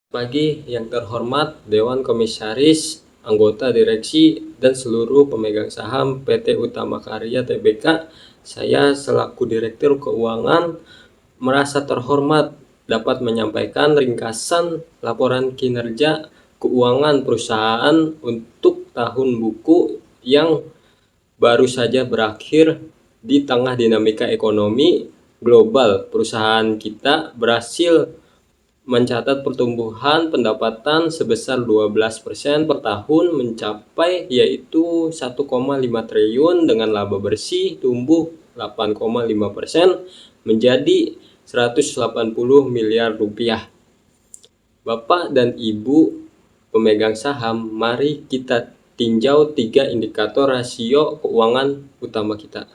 Bagi yang terhormat Dewan Komisaris, anggota direksi, dan seluruh pemegang saham PT Utama Karya Tbk, saya selaku Direktur Keuangan merasa terhormat dapat menyampaikan ringkasan laporan kinerja keuangan perusahaan untuk tahun buku yang baru saja berakhir. Di tengah dinamika ekonomi global, perusahaan kita berhasil mencatat pertumbuhan pendapatan sebesar 12% per tahun mencapai yaitu 1,5 triliun dengan laba bersih tumbuh 8,5% menjadi 180 miliar rupiah. Bapak dan Ibu pemegang saham, mari kita tinjau 3 indikator rasio keuangan utama kita.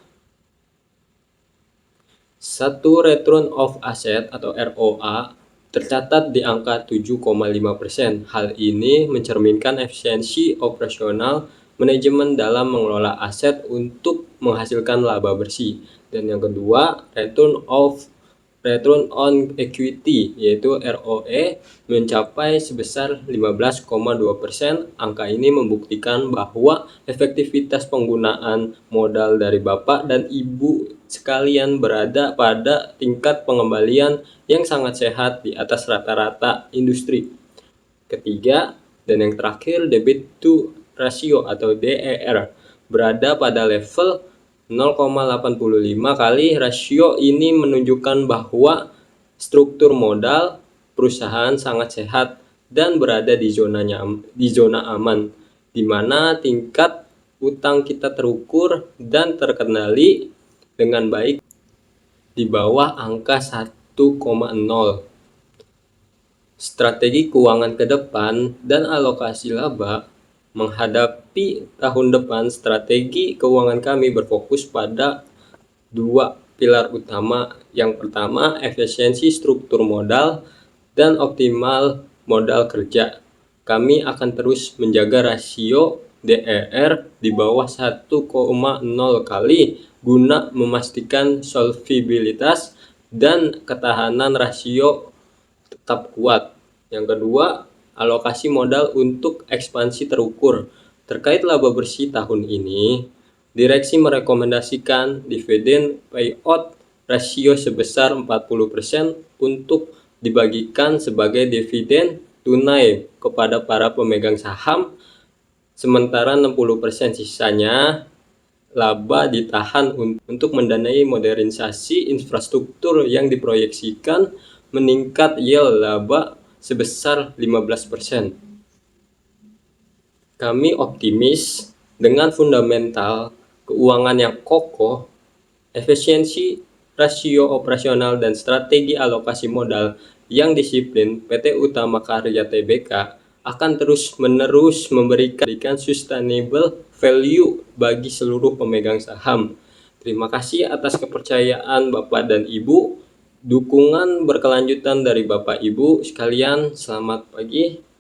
1. Return of Asset atau ROA tercatat di angka 7,5%. Hal ini mencerminkan efisiensi operasional manajemen dalam mengelola aset untuk menghasilkan laba bersih. Dan yang kedua, Return on Equity yaitu ROE mencapai sebesar 15,2%. Angka ini membuktikan bahwa efektivitas penggunaan modal dari Bapak dan Ibu sekalian berada pada tingkat pengembalian yang sangat sehat di atas rata-rata industri. Ketiga dan yang terakhir, Debit to Ratio atau DER berada pada level 0,85 kali. Rasio ini menunjukkan bahwa struktur modal perusahaan sangat sehat dan berada di zona aman, di mana tingkat utang kita terukur dan terkendali dengan baik di bawah angka 1,0. Strategi keuangan ke depan dan alokasi laba menghadapi tahun depan. Strategi keuangan kami berfokus pada 2 pilar utama. Yang pertama, efisiensi struktur modal dan optimal modal kerja. Kami akan terus menjaga rasio DER di bawah 1,0 kali guna memastikan solvibilitas dan ketahanan rasio tetap kuat. Yang kedua, alokasi modal untuk ekspansi terukur. Terkait laba bersih tahun ini, direksi merekomendasikan dividen payout rasio sebesar 40% untuk dibagikan sebagai dividen tunai kepada para pemegang saham, sementara 60% sisanya laba ditahan untuk mendanai modernisasi infrastruktur yang diproyeksikan meningkat yield laba sebesar 15%. Kami optimis dengan fundamental keuangan yang kokoh, efisiensi rasio operasional dan strategi alokasi modal yang disiplin, PT Utama Karya Tbk akan terus-menerus memberikan sustainable value bagi seluruh pemegang saham. Terima kasih atas kepercayaan Bapak dan Ibu. Dukungan berkelanjutan dari Bapak Ibu sekalian. Selamat pagi.